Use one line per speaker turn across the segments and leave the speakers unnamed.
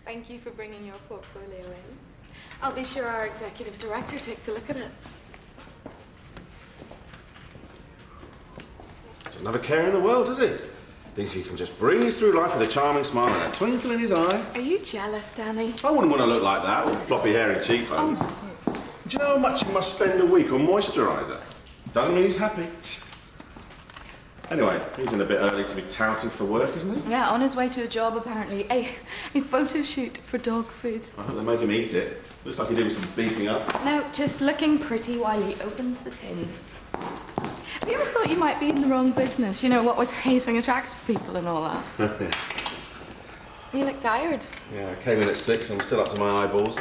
Thank you for bringing your portfolio in. I'll be sure our executive director takes a look at it.
Doesn't have a care in the world, does it? Thinks he can just breeze through life with a charming smile and a twinkle in his eye.
Are you jealous, Danny?
I wouldn't want to look like that with floppy hair and cheekbones.
Oh.
Do you know how much he must spend a week on moisturiser? Doesn't mean he's happy. Anyway, he's in a bit early to be touting for work, isn't he?
Yeah, on his way to a job, apparently. A photo shoot for dog food.
I hope they make him eat it. Looks like he's doing some beefing up.
No, just looking pretty while he opens the tin. Have you ever thought you might be in the wrong business? You know, what with hating attractive people and all that? You look tired.
Yeah, I came in at 6 and I'm still up to my eyeballs.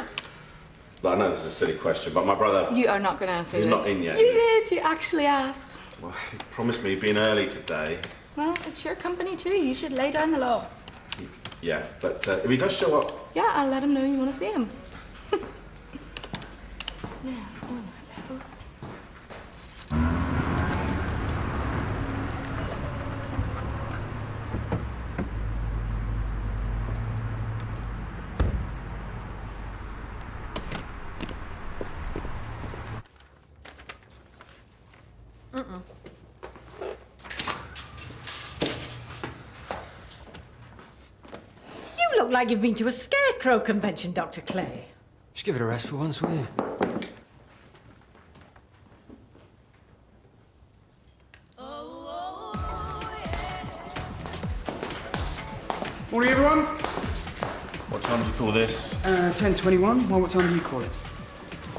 But I know this is a silly question, but my brother...
You are not going to ask me
this.
He's
not in yet.
You did. You actually asked.
Well, he promised me he'd be in early today.
Well, it's your company too. You should lay down the law.
Yeah, but if he does show up...
Yeah, I'll let him know you want to see him. Yeah. Oh, hello.
You look like you've been to a scarecrow convention, Dr. Clay.
Just give it a rest for once, will you?
Morning, everyone.
What time do you call this?
10:21. Well, what time do you call it?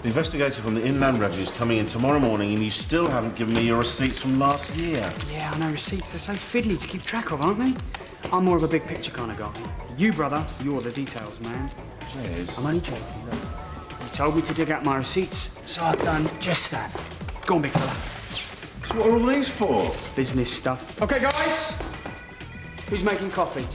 The investigator from the Inland Revenue is coming in tomorrow morning and you still haven't given me your receipts from last year.
Yeah, I know receipts. They're so fiddly to keep track of, aren't they? I'm more of a big picture kind of guy. You, brother, you're the details, man.
Cheers.
I'm only joking. Look, you told me to dig out my receipts, so I've done just that. Go on, big fella.
So what are all these for?
Business stuff. Okay, guys. Who's making coffee?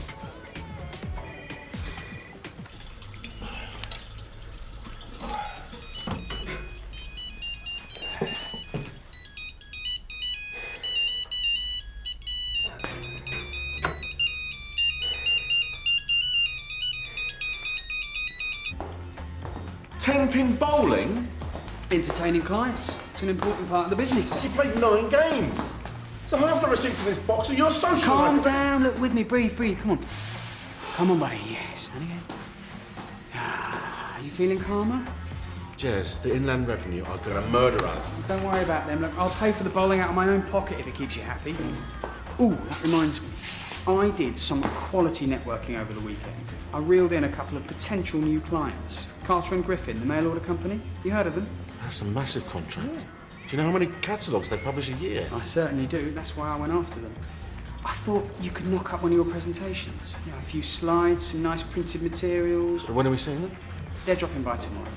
Ten-pin bowling?
Entertaining clients. It's an important part of the business.
You played 9 games. So half the receipts in this box are your social
Calm
life.
down. Look with me. Breathe, breathe. Come on. Come on, buddy. Yes. And again. Are you feeling calmer?
Jez, the Inland Revenue are going to murder us.
Don't worry about them. Look, I'll pay for the bowling out of my own pocket if it keeps you happy. Ooh, that reminds me. I did some quality networking over the weekend. I reeled in a couple of potential new clients. Carter and Griffin, the mail order company. You heard of them?
That's a massive contract. Yeah. Do you know how many catalogues they publish a year?
I certainly do. That's why I went after them. I thought you could knock up one of your presentations. You know, a few slides, some nice printed materials.
So when are we seeing them?
They're dropping by tomorrow.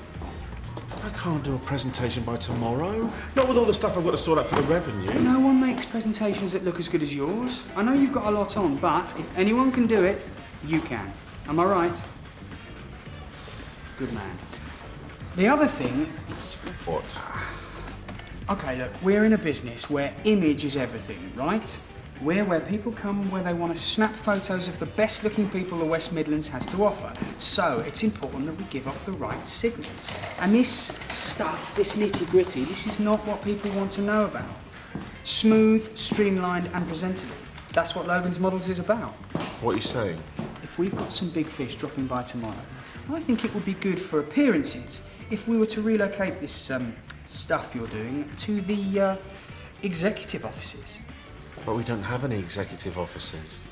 I can't do a presentation by tomorrow. Not with all the stuff I've got to sort out for the revenue.
No one makes presentations that look as good as yours. I know you've got a lot on, but if anyone can do it, you can. Am I right? Good man. The other thing is...
What?
OK, look, we're in a business where image is everything, right? We're where people come where they want to snap photos of the best-looking people the West Midlands has to offer. So it's important that we give off the right signals. And this stuff, this nitty-gritty, this is not what people want to know about. Smooth, streamlined and presentable. That's what Logan's Models is about.
What are you saying?
If we've got some big fish dropping by tomorrow, I think it would be good for appearances if we were to relocate this stuff you're doing to the executive offices.
But we don't have any executive offices.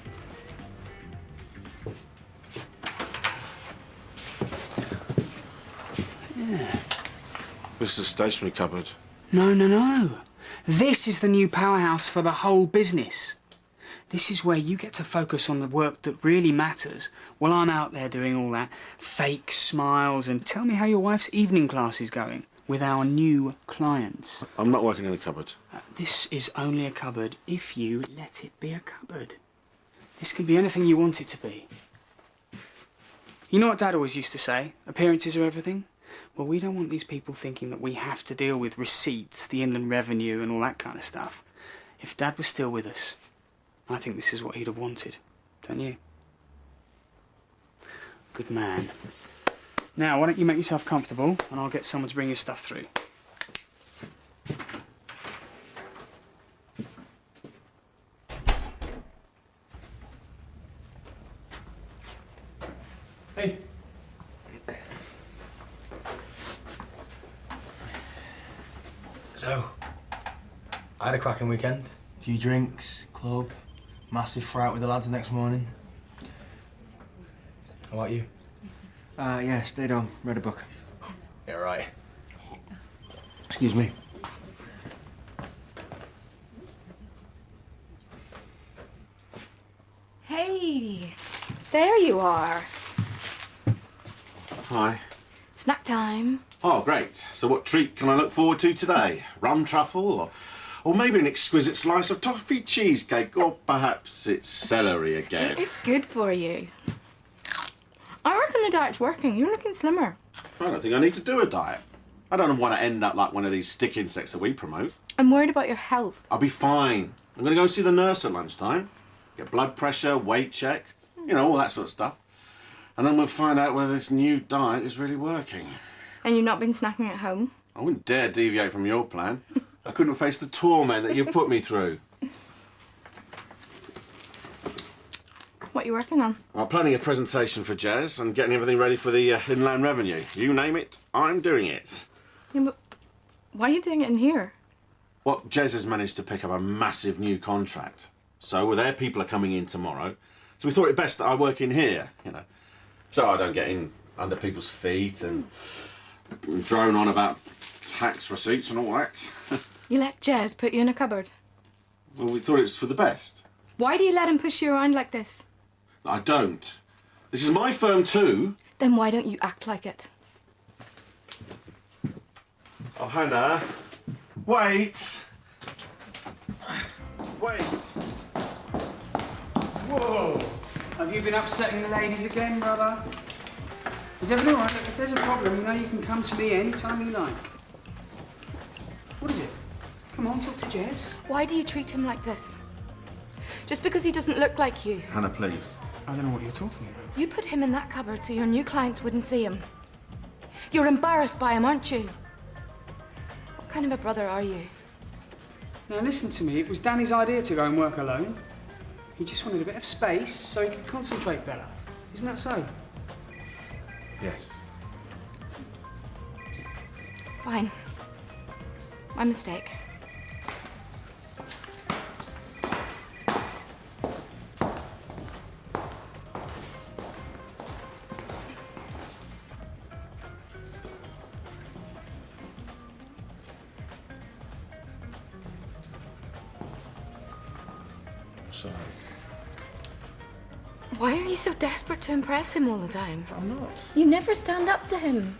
Yeah.
This is a stationery cupboard.
No, no, no. This is the new powerhouse for the whole business. This is where you get to focus on the work that really matters while I'm out there doing all that fake smiles and tell me how your wife's evening class is going with our new clients.
I'm not working in a cupboard.
This is only a cupboard if you let it be a cupboard. This can be anything you want it to be. You know what Dad always used to say? Appearances are everything? Well, we don't want these people thinking that we have to deal with receipts, the Inland Revenue and all that kind of stuff. If Dad was still with us, I think this is what he'd have wanted. Don't you? Good man. Now, why don't you make yourself comfortable and I'll get someone to bring your stuff through. Hey.
So, I had a cracking weekend. A few drinks, club, massive fry out with the lads the next morning. How about you?
Yeah, stayed home, read a book.
Yeah, right.
Excuse me.
Hey, there you are.
Hi.
Snack time.
Oh, great. So what treat can I look forward to today? Rum truffle or maybe an exquisite slice of toffee cheesecake, or perhaps it's celery again.
It's good for you. I reckon the diet's working. You're looking slimmer.
I don't think I need to do a diet. I don't want to end up like one of these stick insects that we promote.
I'm worried about your health.
I'll be fine. I'm going to go see the nurse at lunchtime. Get blood pressure, weight check, you know, all that sort of stuff. And then we'll find out whether this new diet is really working.
And you've not been snacking at home?
I wouldn't dare deviate from your plan. I couldn't face the torment that you put me through.
What are you working on?
I'm planning a presentation for Jez and getting everything ready for the Inland Revenue. You name it, I'm doing it.
Yeah, but why are you doing it in here?
Well, Jez has managed to pick up a massive new contract. So their people are coming in tomorrow. So we thought it best that I work in here, you know. So I don't get in under people's feet and drone on about tax receipts and all that.
You let Jez put you in a cupboard.
Well, we thought it was for the best.
Why do you let him push you around like this?
I don't. This is my firm too.
Then why don't you act like it?
Oh, Hannah. Wait. Wait. Whoa.
Have you been upsetting the ladies again, brother? Is everything all right? Look, if there's a problem, you know you can come to me any time you like. What is it? Come on, talk to Jez.
Why do you treat him like this? Just because he doesn't look like you.
Hannah, please.
I don't know what you're talking about.
You put him in that cupboard so your new clients wouldn't see him. You're embarrassed by him, aren't you? What kind of a brother are you?
Now listen to me, it was Danny's idea to go and work alone. He just wanted a bit of space so he could concentrate better. Isn't that so?
Yes.
Fine. My mistake.
Sorry.
Why are you so desperate to impress him all the time?
I'm not.
You never stand up to him.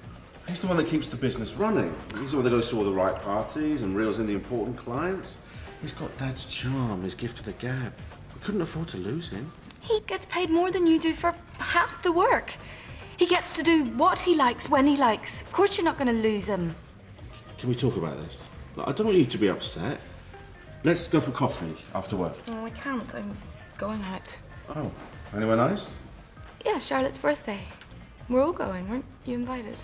He's the one that keeps the business running. He's the one that goes to all the right parties and reels in the important clients. He's got Dad's charm, his gift of the gab. We couldn't afford to lose him.
He gets paid more than you do for half the work. He gets to do what he likes when he likes. Of course you're not going to lose him.
Can we talk about this? Look, I don't want you to be upset. Let's go for coffee after work.
Oh, I can't. I'm going out.
Oh, anywhere nice?
Yeah, Charlotte's birthday. We're all going. Weren't you invited?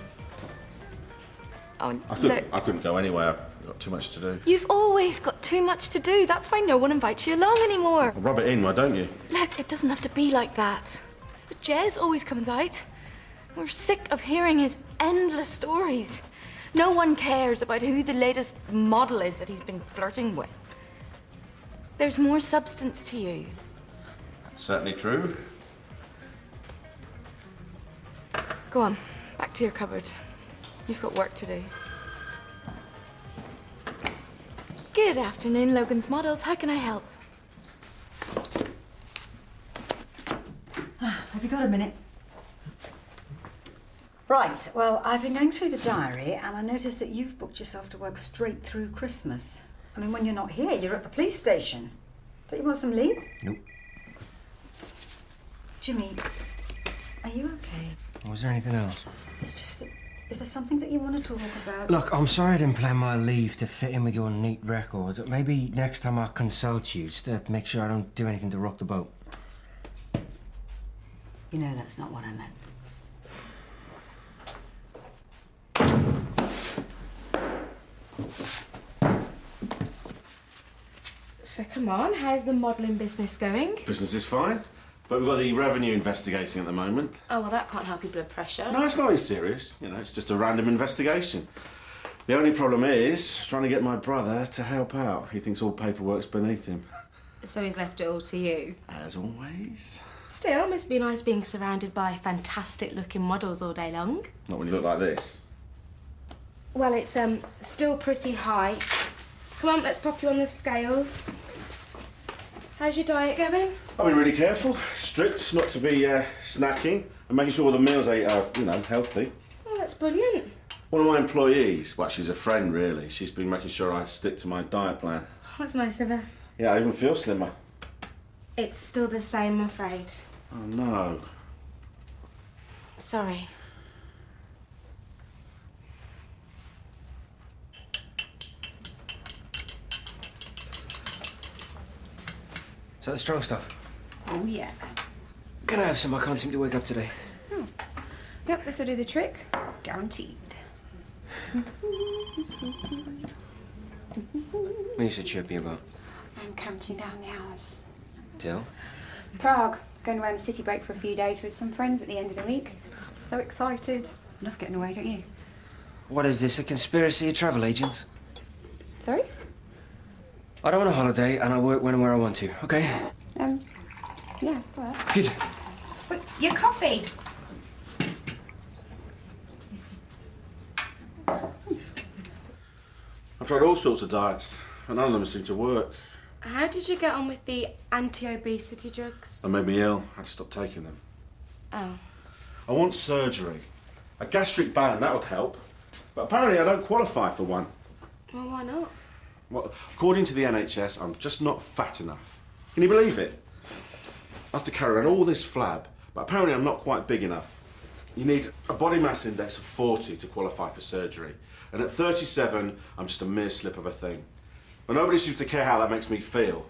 Oh, look.
I couldn't go anywhere. I've got too much to do.
You've always got too much to do. That's why no one invites you along anymore.
Well, rub it in, why don't you?
Look, it doesn't have to be like that. But Jez always comes out. We're sick of hearing his endless stories. No one cares about who the latest model is that he's been flirting with. There's more substance to you.
That's certainly true.
Go on, back to your cupboard. You've got work to do. Good afternoon, Logan's Models. How can I help?
Have you got a minute? Right, well, I've been going through the diary and I noticed that you've booked yourself to work straight through Christmas. I mean, when you're not here, you're at the police station. Don't you want some leave?
Nope.
Jimmy, are you okay?
Was there anything else?
It's just that if there's something that you want to talk about...
Look, I'm sorry I didn't plan my leave to fit in with your neat record. Maybe next time I'll consult you just to make sure I don't do anything to rock the boat.
You know that's not what I meant.
So come on, how's the modelling business going?
Business is fine, but we've got the revenue investigating at the moment.
Oh, well, that can't help your blood pressure.
No, it's nothing serious. You know, it's just a random investigation. The only problem is trying to get my brother to help out. He thinks all paperwork's beneath him.
So he's left it all to you?
As always.
Still, must be nice being surrounded by fantastic-looking models all day long.
Not when you look like this.
Well, it's still pretty high. Come on, let's pop you on the scales. How's your diet going?
I've been really careful, strict, not to be snacking, and making sure all the meals I eat are, you know, healthy.
Oh, that's brilliant.
One of my employees, well, she's a friend really, she's been making sure I stick to my diet plan.
That's nice of her.
Yeah, I even feel slimmer.
It's still the same, I'm afraid.
Oh no.
Sorry.
Is that the strong stuff?
Oh, yeah.
Can I have some? I can't seem to wake up today.
Oh. Yep, this will do the trick. Guaranteed.
What are you so chirpy about?
I'm counting down the hours.
Till?
Prague. Going away on a city break for a few days with some friends at the end of the week. I'm so excited. Love getting away, don't you?
What is this, a conspiracy of travel agents?
Sorry?
I don't want a holiday, and I work when and where I want to, okay?
Yeah, all right.
Good.
Wait, your coffee!
I've tried all sorts of diets, and none of them seem to work.
How did you get on with the anti-obesity drugs?
They made me ill. I had to stop taking them.
Oh.
I want surgery. A gastric ban, that would help. But apparently I don't qualify for one.
Well, why not?
Well, according to the NHS, I'm just not fat enough. Can you believe it? I have to carry around all this flab, but apparently I'm not quite big enough. You need a body mass index of 40 to qualify for surgery. And at 37, I'm just a mere slip of a thing. But nobody seems to care how that makes me feel.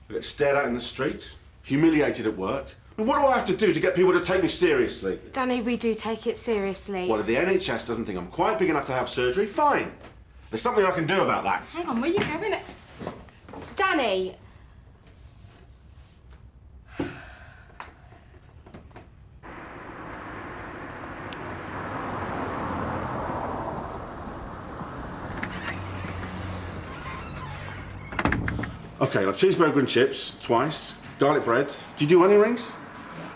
I get stared at in the street, humiliated at work. I mean, what do I have to do to get people to take me seriously?
Danny, we do take it seriously.
Well, if the NHS doesn't think I'm quite big enough to have surgery, fine. There's something I can do about that.
Hang on, where are you going? Danny!
Okay, I'll have cheeseburger and chips twice, garlic bread. Do you do onion rings?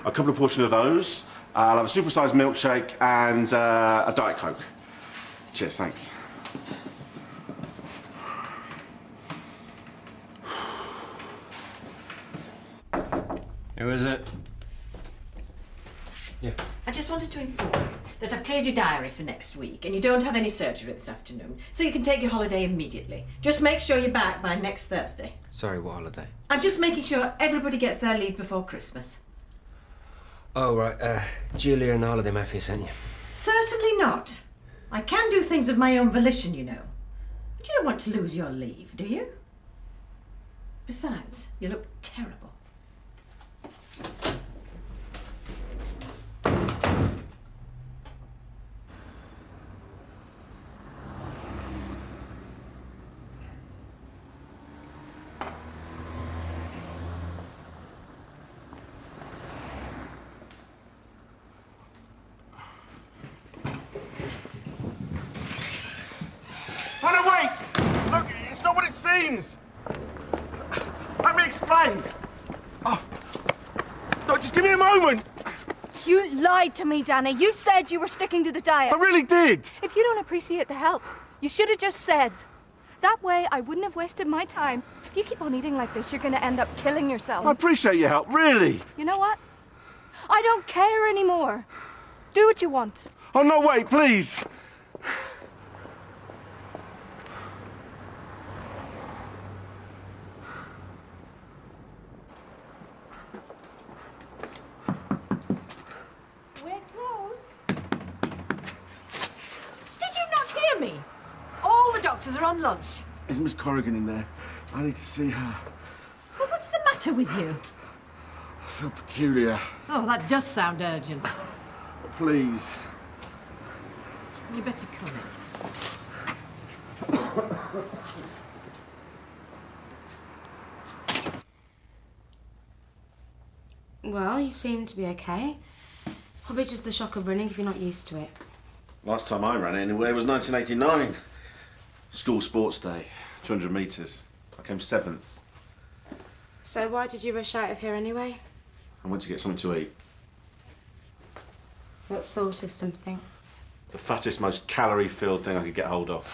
A couple of portions of those. I'll have a supersized milkshake and a Diet Coke. Cheers, thanks.
Who is it? Yeah.
I just wanted to inform you that I've cleared your diary for next week and you don't have any surgery this afternoon, so you can take your holiday immediately. Just make sure you're back by next Thursday.
Sorry, what holiday?
I'm just making sure everybody gets their leave before Christmas.
Oh, right. Julia and the holiday mafia sent you.
Certainly not. I can do things of my own volition, you know. But you don't want to lose your leave, do you? Besides, you look terrible.
Hannah, wait! Look, it's not what it seems! Let me explain! Oh. No, just give me a moment!
You lied to me, Danny. You said you were sticking to the diet.
I really did!
If you don't appreciate the help, you should have just said. That way, I wouldn't have wasted my time. If you keep on eating like this, you're going to end up killing yourself.
I appreciate your help, really!
You know what? I don't care anymore. Do what you want.
Oh, no, wait, please!
We're closed. Did you not hear me? All the doctors are on lunch.
Is Miss Corrigan in there? I need to see her.
Well, what's the matter with you?
I feel peculiar.
Oh, that does sound urgent.
Please.
You better come in.
Well, you seem to be okay. It's probably just the shock of running if you're not used to it.
Last time I ran anywhere was 1989. School sports day, 200 metres. I came 7th.
So why did you rush out of here anyway?
I went to get something to eat.
What sort of something?
The fattest, most calorie-filled thing I could get hold of.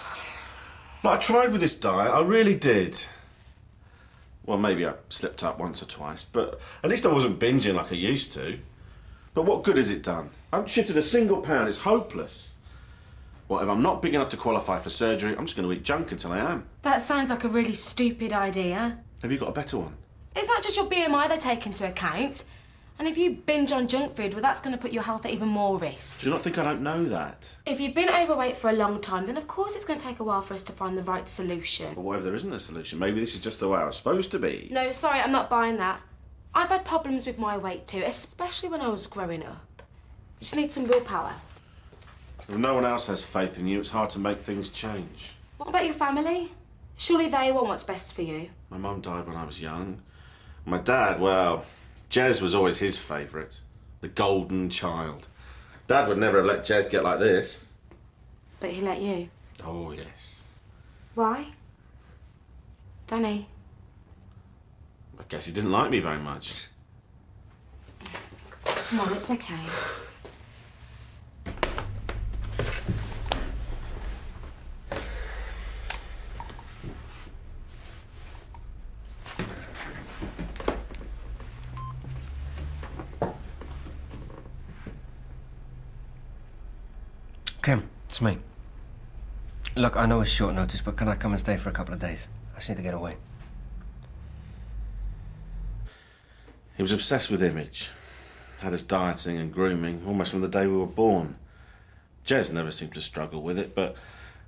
Like, I tried with this diet, I really did. Well, maybe I slipped up once or twice, but at least I wasn't binging like I used to. But what good has it done? I haven't shifted a single pound, it's hopeless. Well, if I'm not big enough to qualify for surgery, I'm just going to eat junk until I am.
That sounds like a really stupid idea.
Have you got a better one?
It's not just your BMI they take into account. And if you binge on junk food, well, that's going to put your health at even more risk.
Do you not think I don't know that?
If you've been overweight for a long time, then of course it's going to take a while for us to find the right solution.
But what if there isn't a solution? Maybe this is just the way I was supposed to be.
No, sorry, I'm not buying that. I've had problems with my weight too, especially when I was growing up. You just need some willpower.
If no one else has faith in you, it's hard to make things change.
What about your family? Surely they want what's best for you.
My mum died when I was young. My dad, well, Jez was always his favourite. The golden child. Dad would never have let Jez get like this.
But he let you?
Oh, yes.
Why? Danny?
I guess he didn't like me very much.
Come on, it's okay.
Kim, it's me. Look, I know it's short notice, but can I come and stay for a couple of days? I just need to get away.
He was obsessed with image. Had us dieting and grooming almost from the day we were born. Jez never seemed to struggle with it, but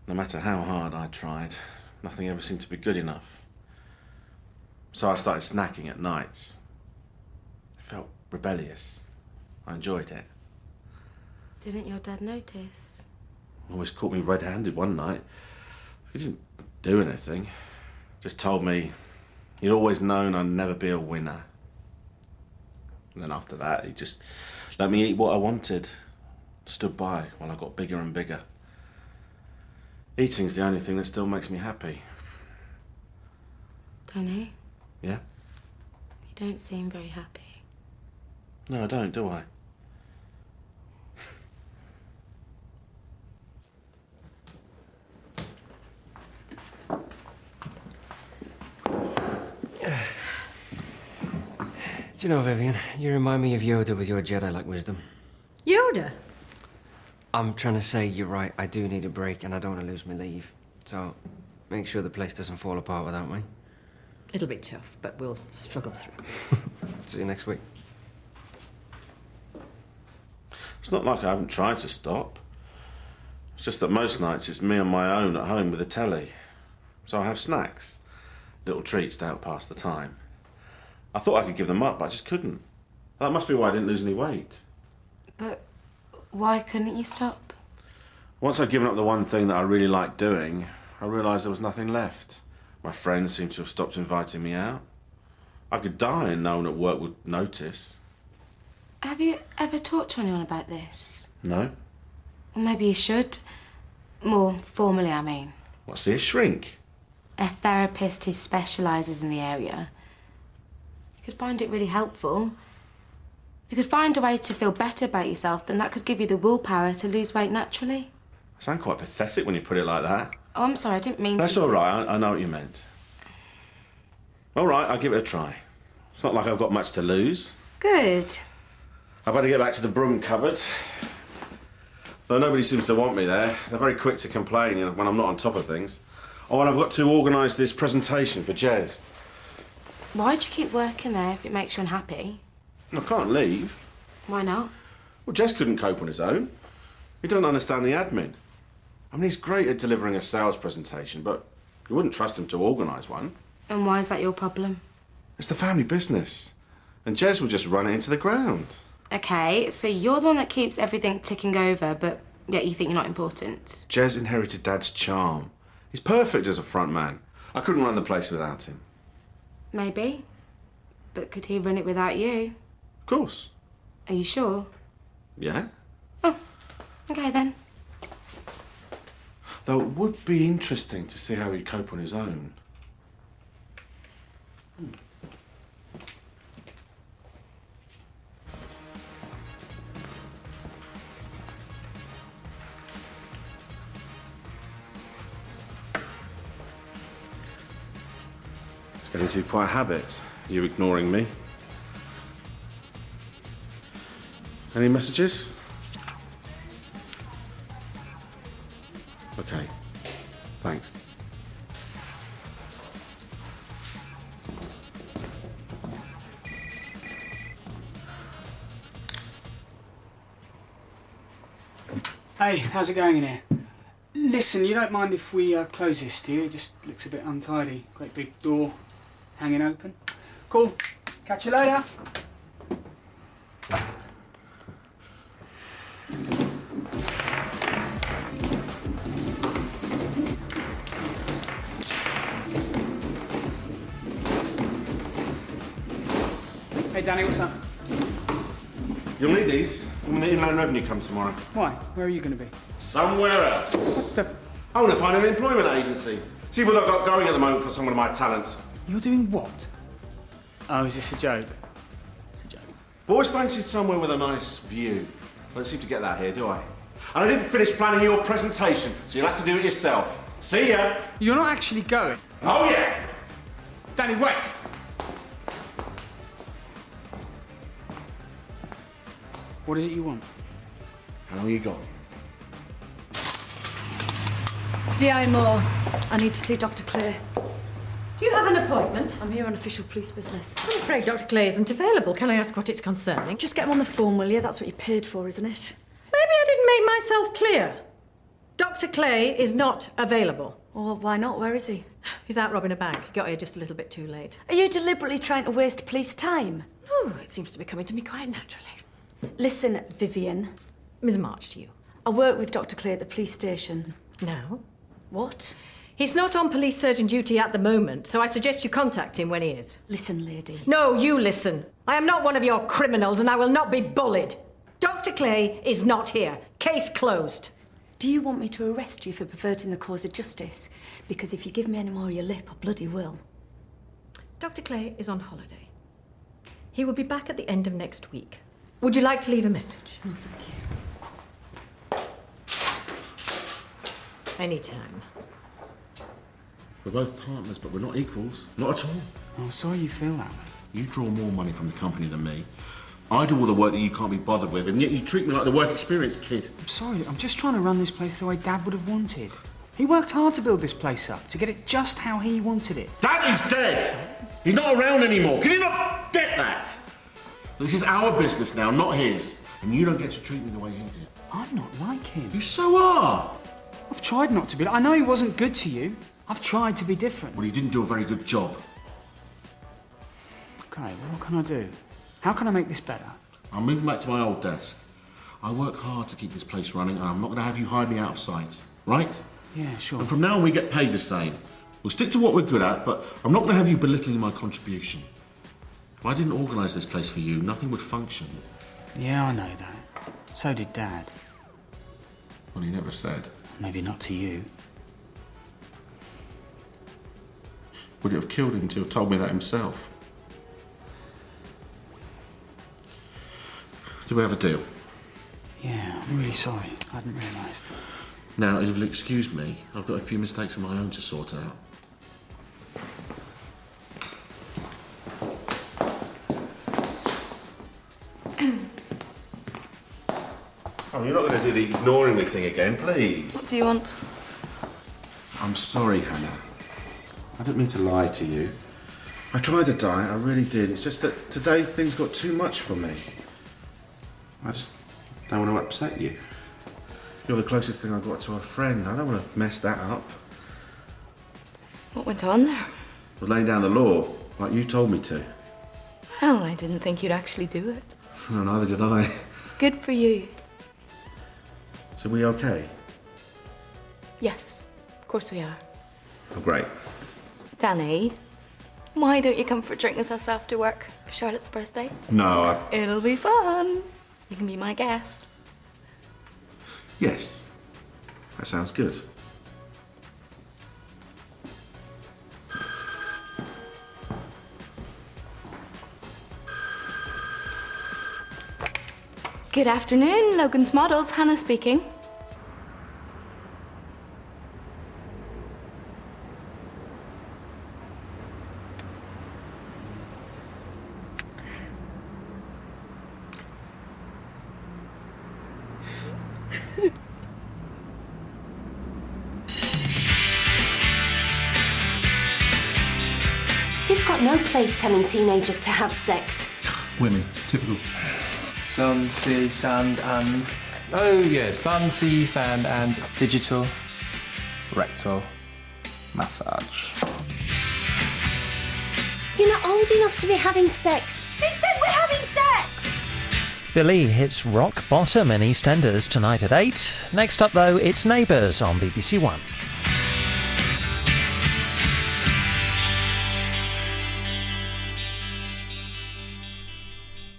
no matter how hard I tried, nothing ever seemed to be good enough. So I started snacking at nights. It felt rebellious. I enjoyed it.
Didn't your dad notice?
Always caught me red-handed one night. He didn't do anything. Just told me he'd always known I'd never be a winner. And then after that, he just let me eat what I wanted. Stood by while I got bigger and bigger. Eating's the only thing that still makes me happy.
Danny?
Yeah?
You don't seem very happy.
No, I don't, do I?
Do you know, Vivian, you remind me of Yoda with your Jedi-like wisdom.
Yoda?
I'm trying to say you're right. I do need a break, and I don't want to lose my leave. So, make sure the place doesn't fall apart without me.
It'll be tough, but we'll struggle through.
See you next week.
It's not like I haven't tried to stop. It's just that most nights it's me on my own at home with the telly. So I have snacks, little treats to help pass the time. I thought I could give them up, but I just couldn't. That must be why I didn't lose any weight.
But why couldn't you stop?
Once I'd given up the one thing that I really liked doing, I realised there was nothing left. My friends seemed to have stopped inviting me out. I could die and no one at work would notice.
Have you ever talked to anyone about this?
No?
Well, maybe you should. More formally, I mean.
What's this, shrink?
A therapist who specialises in the area. You could find it really helpful. If you could find a way to feel better about yourself, then that could give you the willpower to lose weight naturally.
I sound quite pathetic when you put it like that.
Oh, I'm sorry, I didn't mean
That's
for you
all
to-
right, I know what you meant. All right, I'll give it a try. It's not like I've got much to lose.
Good.
I better get back to the broom cupboard. Though nobody seems to want me there, they're very quick to complain when I'm not on top of things. Oh, and I've got to organise this presentation for Jez.
Why'd you keep working there if it makes you unhappy?
I can't leave.
Why not?
Well, Jez couldn't cope on his own. He doesn't understand the admin. I mean, he's great at delivering a sales presentation, but you wouldn't trust him to organise one.
And why is that your problem?
It's the family business. And Jez will just run it into the ground.
Okay, so you're the one that keeps everything ticking over, but yet you think you're not important.
Jez inherited Dad's charm. He's perfect as a front man. I couldn't run the place without him.
Maybe. But could he run it without you?
course.
Are you sure?
Yeah.
Oh, okay then.
Though it would be interesting to see how he'd cope on his own. It's getting to be quite a habit, you ignoring me. Any messages? Okay, thanks.
Hey, how's it going in here? Listen, you don't mind if we close this, do you? It just looks a bit untidy. Great big door hanging open. Cool. Catch you later. Hey, Danny, what's up?
You'll need these when the Inland Revenue come tomorrow.
Why? Where are you going to be?
Somewhere else.
What the...
I want to find an employment agency. See what I've got going at the moment for some of my talents.
You're doing what? Oh, is this a joke? It's a joke.
I've always fancied somewhere with a nice view. I don't seem to get that here, do I? And I didn't finish planning your presentation, so you'll have to do it yourself. See ya!
You're not actually going.
Oh, yeah!
Danny, wait! What is it you want?
How long you got?
D.I. Moore, I need to see Dr. Clay.
Do you have an appointment?
I'm here on official police business.
I'm afraid Dr. Clay isn't available. Can I ask what it's concerning?
Just get him on the phone, will you? That's what you paid for, isn't it?
Maybe I didn't make myself clear. Dr. Clay is not available.
Oh, why not? Where is he?
He's out robbing a bank. He got here just a little bit too late.
Are you deliberately trying to waste police time?
Oh, it seems to be coming to me quite naturally.
Listen, Vivian.
Ms. March, to you.
I work with Dr. Clay at the police station.
No.
What?
He's not on police surgeon duty at the moment, so I suggest you contact him when he is.
Listen, lady.
No, you listen. I am not one of your criminals and I will not be bullied. Dr. Clay is not here. Case closed.
Do you want me to arrest you for perverting the cause of justice? Because if you give me any more of your lip, I bloody will.
Dr. Clay is on holiday. He will be back at the end of next week. Would you like to leave a message?
No, thank you.
Anytime.
We're both partners, but we're not equals. Not at all.
I'm sorry you feel that way.
You draw more money from the company than me. I do all the work that you can't be bothered with, and yet you treat me like the work experience kid.
I'm sorry, I'm just trying to run this place the way Dad would have wanted. He worked hard to build this place up, to get it just how he wanted it.
Dad is dead! He's not around anymore. Can you not get that? This is our business now, not his. And you don't get to treat me the way he did.
I'm not like him.
You so are!
I've tried not to be. I know he wasn't good to you. I've tried to be different.
Well, he didn't do a very good job.
Okay, well, what can I do? How can I make this better?
I'm moving back to my old desk. I work hard to keep this place running, and I'm not going to have you hide me out of sight. Right?
Yeah, sure.
And from now on, we get paid the same. We'll stick to what we're good at, but I'm not going to have you belittling my contribution. If I didn't organise this place for you, nothing would function.
Yeah, I know that. So did Dad.
Well, he never said.
Maybe not to you.
Would it have killed him to have told me that himself? Do we have a deal?
Yeah, I'm really sorry. I hadn't realised.
Now, if you'll excuse me, I've got a few mistakes of my own to sort out. Oh, you're not going to do the ignoring me thing again, please.
What do you want?
I'm sorry, Hannah. I didn't mean to lie to you. I tried the diet, I really did. It's just that today things got too much for me. I just don't want to upset you. You're the closest thing I got to a friend. I don't want to mess that up.
What went on there?
We're laying down the law, like you told me to.
Well, I didn't think you'd actually do it.
No, neither did I.
Good for you.
So we okay?
Yes, of course we are.
Oh, great.
Danny, Why don't you come for a drink with us after work for Charlotte's birthday?
No,
It'll be fun. You can be my guest.
Yes. That sounds good.
Good afternoon, Logan's Models. Hannah speaking.
You've got no place telling teenagers to have sex.
Women, typical.
Sun, sea, sand, and
Oh yeah, sun, sea, sand, and
digital, rectal, massage.
You're not old enough to be having sex.
Who said we're having sex?
Billy hits rock bottom in EastEnders tonight at 8. Next up, though, it's Neighbours on BBC1.